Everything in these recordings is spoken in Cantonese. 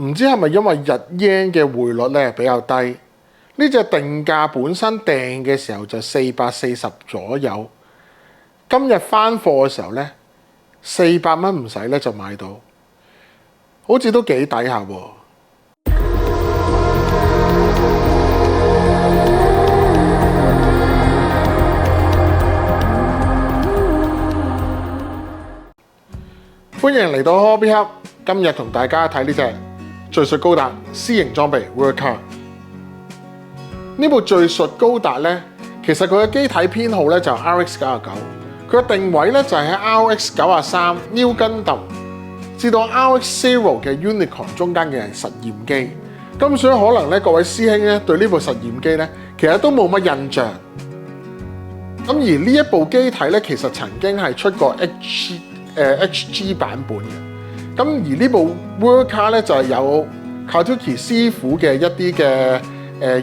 唔知係咪因為日 yen 嘅匯率咧比較低，呢隻定價本身訂嘅時候就440左右，今日翻貨嘅時候咧400蚊唔使咧就買到，好似都幾抵下喎。歡迎嚟到 Hobby Hub，今日同大家睇呢隻敘述高達私營裝備 World Car。呢部敘述高達咧，其實佢嘅機體編號咧就 RX99，佢嘅定位咧就係喺 RX93 New Gundam至到 RX0 嘅 Unicorn 中間嘅實驗機。咁所以可能咧，各位師兄咧對呢部實驗機咧，其實都冇乜印象。咁而呢一部機體咧，其實曾經係出過 HG 版本嘅。咁而呢部 World Car 咧就係有 Kawauchi 師傅嘅一啲嘅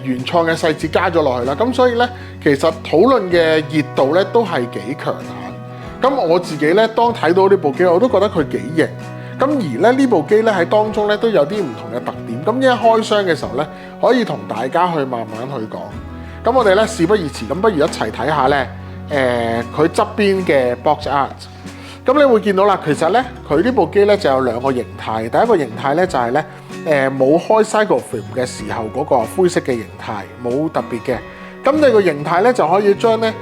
原創嘅細節加咗落去啦。咁所以咧，其實討論嘅熱度咧都係幾強下。咁我自己咧當睇到呢部機，我都覺得佢幾型。咁而咧呢部機咧喺當中咧都有啲唔同嘅特點。咁一開箱嘅時候咧，可以同大家去慢慢去講。咁我哋咧事不宜遲，咁不如一齊睇下咧佢側邊嘅 box art。咁你會見到啦，其實咧佢呢部機咧就有兩個形態。第一個形態咧就係咧冇開 cycle frame 嘅時候嗰個灰色嘅形態，冇特別嘅。咁第二個形態咧就可以將咧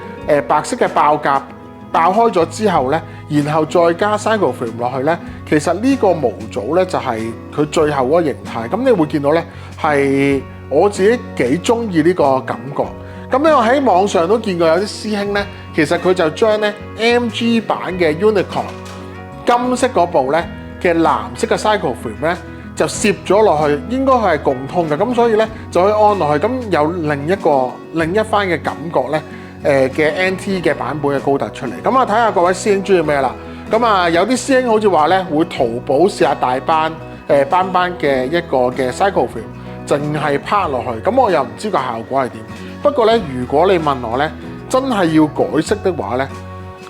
白色嘅爆甲爆開咗之後咧，然後再加 cycle frame 落去咧，其實呢個模組咧就係佢最後嗰個形態。咁你會見到咧係我自己幾中意呢個感覺。咁咧我喺網上都見過有啲師兄咧，其實佢就將咧 MG 版嘅 Unicorn 金色嗰部咧嘅藍色嘅 cycle frame 咧就攝咗落去，應該係共通嘅。咁所以咧就可以安落去，咁有另一番嘅感覺咧嘅 NT 嘅版本嘅高達出嚟。咁啊睇下各位師兄中意咩啦。咁啊有啲師兄好似話咧會淘寶試下大班班嘅一個嘅 cycle frame， 淨係拍落去。咁我又唔知個效果係點。不過咧，如果你問我咧，真係要改色的話咧，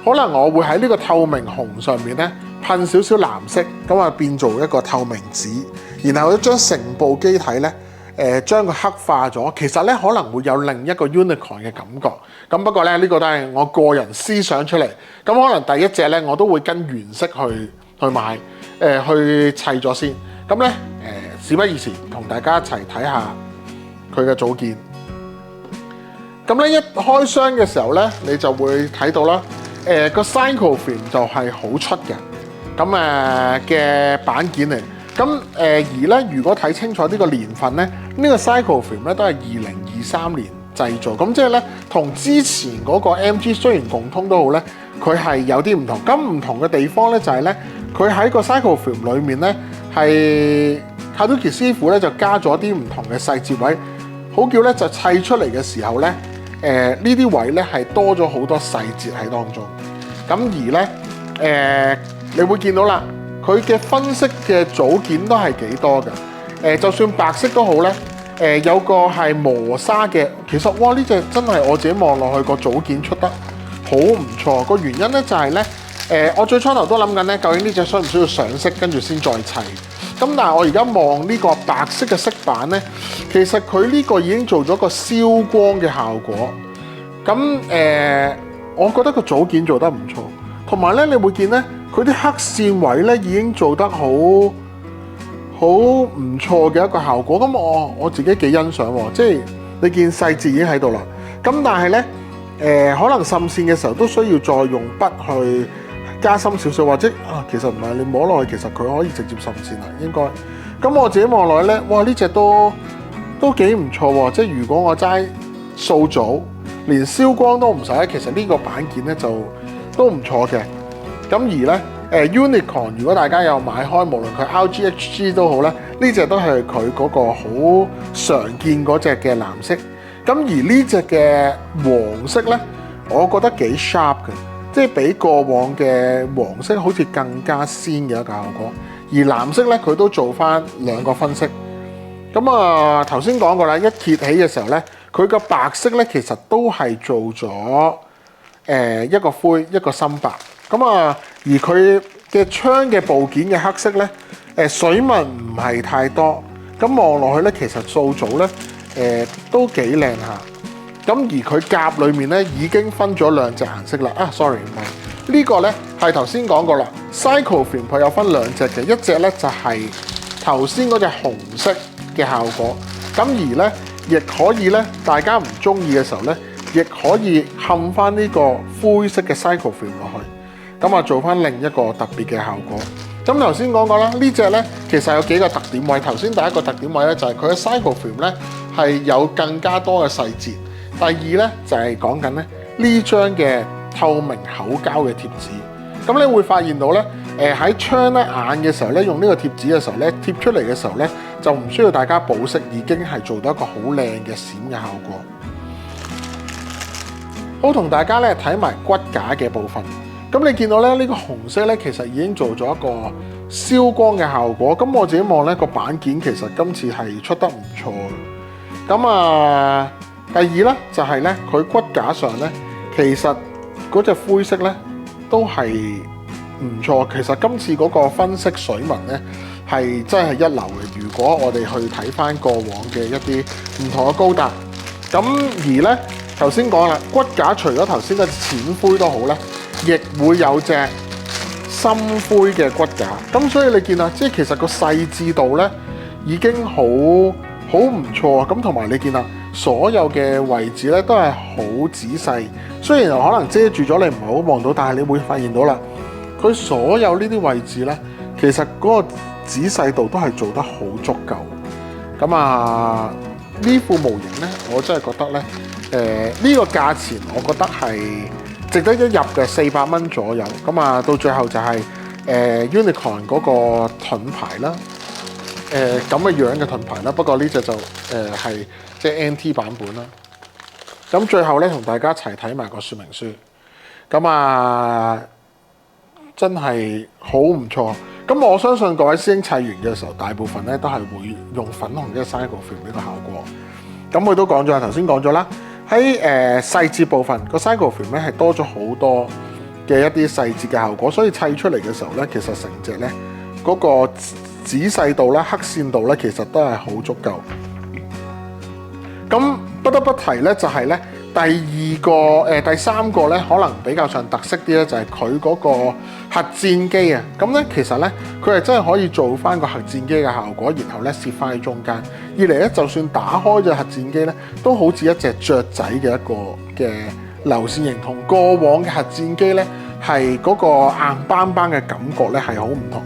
可能我會喺呢個透明紅上面咧噴少少藍色，咁啊變做一個透明紙，然後咧將成部機體咧將佢黑化咗。其實咧可能會有另一個 unicorn 嘅感覺。咁不過咧呢個都係我個人思想出嚟。咁可能第一隻咧我都會跟原色去買去砌咗先。咁咧事不宜遲，同大家一齊睇下佢嘅組件。咁咧一開箱嘅時候咧，你就會睇到啦。個 cycle frame 就係好出嘅，咁嘅板件嚟。咁而咧，如果睇清楚呢個年份咧，呢個 cycle frame 咧都係2023年製造。咁即係咧，同之前嗰個 MG 雖然共通都好咧，佢係有啲唔同。咁唔同嘅地方咧就係咧，佢喺個 cycle frame 裏面咧係 Kawauchi 師傅咧就加咗啲唔同嘅細節位，好叫咧就砌出嚟嘅時候咧。呢啲位咧係多咗好多細節喺當中，咁而咧你會見到啦，佢嘅分析嘅組件都係幾多嘅，就算白色都好咧，有個係磨砂嘅，其實哇呢隻真係我自己望落去個組件出得好唔錯。個原因咧就係咧，我最初頭都諗緊咧，究竟呢隻需唔需要上色跟住先再砌。咁但係我而家望呢個白色嘅色板咧，其實佢呢個已經做咗個消光嘅效果。咁我覺得個組件做得唔錯，同埋咧你會見咧佢啲黑線位咧已經做得好唔錯嘅一個效果。咁我自己幾欣賞喎，即係你見細節已經喺度啦。咁但係咧可能滲線嘅時候都需要再用筆去加深少少，或者其實唔係，你摸落去其實佢可以直接滲線啦，應該。咁我自己望落去咧，哇呢隻都幾唔錯喎。即係如果我齋掃組，連燒光都唔使，其實呢個板件咧就都唔錯嘅。咁而咧Unicorn 如果大家有買開，無論佢 RGHG 都好咧，呢隻都係佢嗰個好常見嗰隻嘅藍色。咁而呢隻嘅黃色咧，我覺得幾 sharp 嘅。即係比過往嘅黃色好似更加鮮嘅一個效果，而藍色咧佢都做翻兩個分色。咁啊頭先講過啦，一揭起嘅時候咧，佢個白色咧其實都係做咗一個灰一個深白。咁啊而佢嘅槍嘅部件嘅黑色咧，水紋唔係太多，咁望落去咧，其實素組咧都幾靚下。咁而佢夾裏面咧已經分咗兩隻顏色啦。sorry 唔係呢個咧係頭先講過啦。Cyclofilm 佢有分兩隻嘅，一隻咧就係頭先嗰隻紅色嘅效果。咁而咧亦可以咧，大家唔中意嘅時候咧，亦可以冚翻呢個灰色嘅 Cyclofilm 落去，咁啊做翻另一個特別嘅效果。咁頭先講過啦，呢隻咧其實有幾個特點位。頭先第一個特點位咧就係佢嘅 Cyclofilm 咧係有更加多嘅細節。第二咧就係講緊咧呢張嘅透明口膠嘅貼紙，咁你會發現到咧喺窗咧眼嘅時候咧用呢個貼紙嘅時候咧貼出嚟嘅時候咧就唔需要大家保色，已經係做到一個好靚嘅閃嘅效果。好，同大家咧睇埋骨架嘅部分，咁你見到咧呢個紅色咧其實已經做咗一個消光嘅效果。咁我自己望咧個板件其實今次係出得唔錯嘅。咁第二咧就係咧佢骨架上咧，其實嗰隻灰色咧都係唔錯。其實今次嗰個分色水紋咧係真係一流嘅。如果我哋去睇翻過往嘅一啲唔同嘅高達，咁而咧頭先講啦，骨架除咗頭先嘅淺灰都好咧，亦會有隻深灰嘅骨架。咁所以你見啦，即係其實個細緻度咧已經好唔錯。咁同埋你見啦，所有嘅位置咧都係好仔細，雖然可能遮住咗你唔係好望到，但係你會發現到啦，佢所有呢啲位置咧，其實嗰個仔細度都係做得好足夠。咁呢副模型咧，我真係覺得咧，呢個價錢我覺得係值得一入嘅，400蚊左右。咁到最後就係Unicorn 嗰個盾牌啦。咁嘅樣嘅盾牌啦，不過呢隻就係即係 NT 版本啦。咁最後咧，同大家一齊睇埋個說明書。咁真係好唔錯。咁我相信各位師兄砌完嘅時候，大部分咧都係會用粉紅嘅 Cyclofilm 呢個效果。咁佢都講咗，頭先講咗啦，喺細節部分個 Cyclofilm 咧係多咗好多嘅一啲細節嘅效果，所以砌出嚟嘅時候咧，其實成隻咧嗰個仔細度啦、黑線度咧，其實都係好足夠。咁不得不提咧，就係咧第三個咧，可能比較上特色啲咧，就係佢嗰個核戰機啊。咁咧其實咧，佢係真係可以做翻個核戰機嘅效果，然後咧攝翻喺中間。二嚟咧，就算打開隻核戰機咧，都好似一隻雀仔嘅一個嘅流線型，同過往嘅核戰機咧係嗰個硬邦邦嘅感覺咧係好唔同。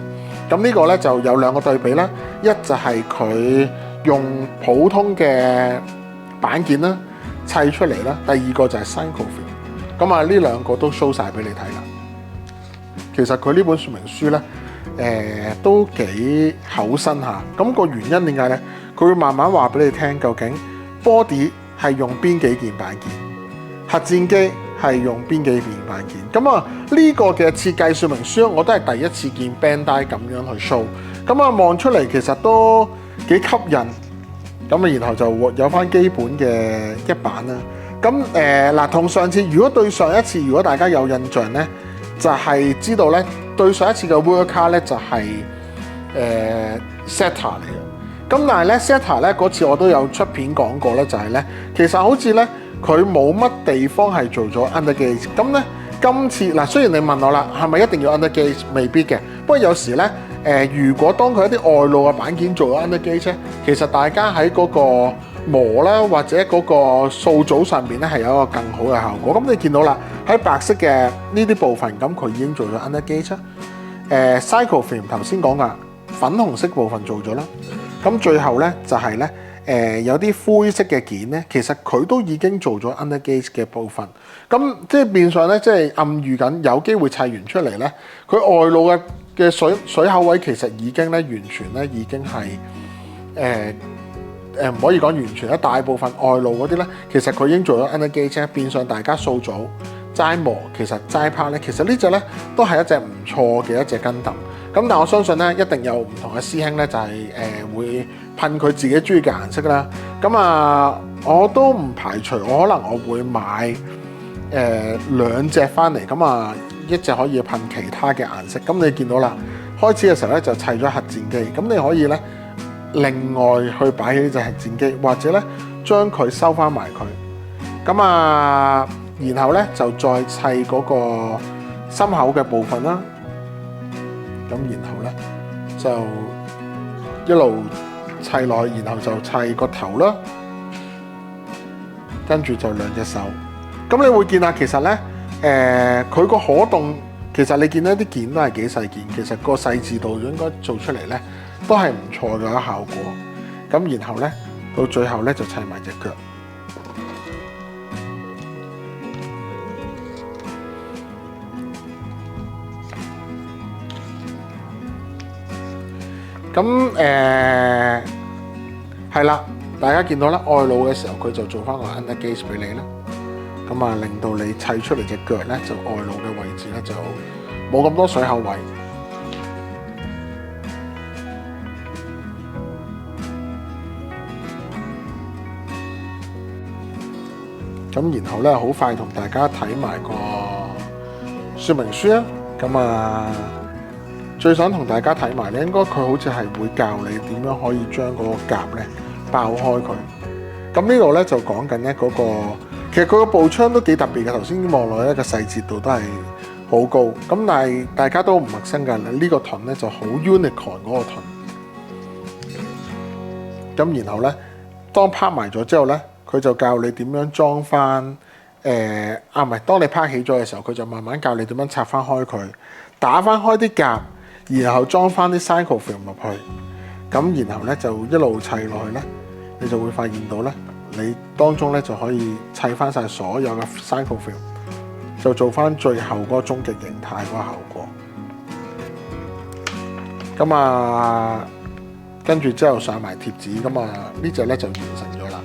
咁呢個咧就有兩個對比啦，一就係佢用普通嘅板件啦砌出嚟啦，第二個就係 Cyclofilm。咁呢兩個都 show 晒俾你睇啦。其實佢呢本說明書咧，都幾厚身下。咁個原因點解咧？佢會慢慢話俾你聽，究竟 body 係用邊幾件板件，核戰機係用邊幾件板件。呢個嘅設計說明書我都係第一次見 Bandai 咁樣去 show。望出嚟其實都幾吸引。然後就有翻基本嘅一版啦。同上次如果上一次如果大家有印象咧，就係知道咧對上一次嘅 World 咧就係Zeta 嚟嘅。但係咧 Zeta 咧嗰次我都有出片講過咧，就係咧其實好似咧佢冇乜地方係做咗 undergauge。咁咧今次雖然你問我啦，係咪一定要 undergauge？未必嘅。不過有時咧如果當佢一啲外露嘅板件做咗 undergauge咧，其實大家喺嗰個磨啦或者嗰個素組上面咧係有一個更好嘅效果。咁你見到啦，喺白色嘅呢啲部分，咁佢已經做咗 undergauge。Cyclofilm 頭先講噶粉紅色部分做咗啦。咁最後咧就係咧有啲灰色嘅件咧，其實佢都已經做咗 undergauge 嘅部分。咁即係變相咧，即係暗喻緊有機會砌完出嚟咧，佢外露嘅水口位其實已經咧完全咧已經係唔可以講完全，一大部分外露嗰啲咧，其實佢已經做咗 undergauge，變相大家素組齋磨，其實齋拍咧，其實呢隻咧都係一隻唔錯嘅一隻跟斗。咁但我相信咧，一定有唔同嘅師兄咧，就係會噴佢自己中意嘅顏色啦。我都唔排除我可能我會買兩隻翻嚟，一隻可以噴其他嘅顏色。咁你見到啦，開始嘅時候咧就砌咗核戰機，咁你可以咧另外去擺起呢隻核戰機，或者咧將佢收翻埋佢，咁啊，然後咧就再砌嗰個心口嘅部分啦，咁然後咧就一路砌落去，然後就砌個頭啦，跟住就兩隻手，咁你會見啊，其實咧佢個可動。其實你見到啲件都係幾細件，其實個細緻度應該做出嚟咧都係唔錯嘅效果。咁然後咧到最後咧就砌埋隻腳。咁係啦，大家見到啦，愛魯嘅時候佢就做翻個 undergaze 俾你啦。咁啊，令到你砌出嚟隻腳咧，就外露嘅位置咧就冇咁多水口位。咁然後咧，好快同大家睇埋個說明書啊。咁啊，最想同大家睇埋咧，應該佢好似係會教你點樣可以將嗰個夾咧爆開佢。咁呢度咧就講緊咧嗰個。其實佢個步槍都幾特別嘅，頭先望落咧個細節度都係好高，咁但係大家都唔陌生㗎。呢個盾咧就好 unicorn 嗰個盾，咁然後咧當拍埋咗之後咧，佢就教你點樣裝翻唔係，當你拍起咗嘅時候，佢就慢慢教你點樣拆翻開佢，打翻開啲夾，然後裝翻啲 cycle film 入去，咁然後咧就一路砌落去咧，你就會發現到咧。你當中咧就可以砌翻晒所有嘅 cycle film， 就做翻最後嗰個終極形態嗰個效果。咁啊，跟住之後上埋貼紙，咁啊呢隻咧就完成咗啦。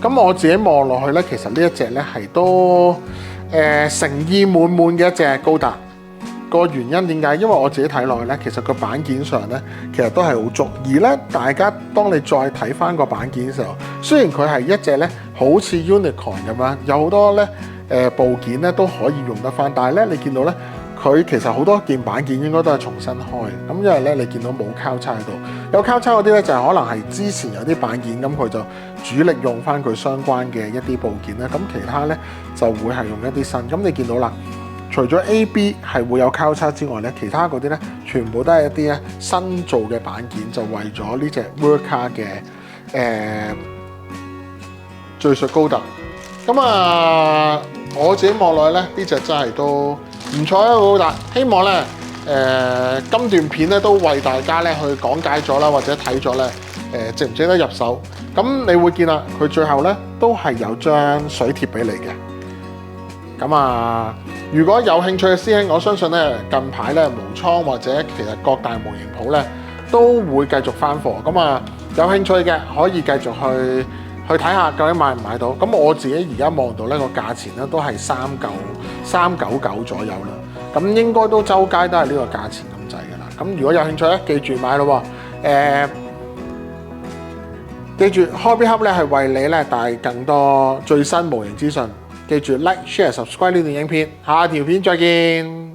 咁我自己望落去咧，其實呢一隻咧係都誠意滿滿嘅一隻高達。個原因點解？因為我自己睇落去咧，其實個板件上咧，其實都係好足。而咧，大家當你再睇翻個板件嘅時候，雖然佢係一隻咧好似 unicorn 咁樣，有好多咧部件咧都可以用得翻，但係咧你見到咧，佢其實好多件板件應該都係重新開。咁因為咧你見到冇交叉喺度，有交叉嗰啲咧就係可能係之前有啲板件，咁佢就主力用翻佢相關嘅一啲部件咧。咁其他咧就會係用一啲新。咁你見到啦。除咗 A、B 係會有交叉之外咧，其他嗰啲咧全部都係一啲咧新做嘅板件，就為咗呢隻 Worka 嘅敘述高達。咁啊，我自己望落去咧，呢隻真係都唔錯一個高達。希望咧今段片咧都為大家咧去講解咗啦，或者睇咗咧值唔值得入手。咁你會見啦，佢最後咧都係有張水貼俾你嘅。咁啊〜如果有興趣嘅師兄，我相信咧近排咧無倉或者其實各大模型鋪咧都會繼續翻貨。咁啊有興趣嘅可以繼續去睇下究竟買唔買到。咁我自己而家望到呢個價錢咧都係399左右啦。咁應該都周街都係呢個價錢咁滯㗎啦。咁如果有興趣咧，記住買咯喎。記住開邊盒咧係為你咧帶更多最新模型資訊。記住 like、share、subscribe 呢段影片，下條片再見。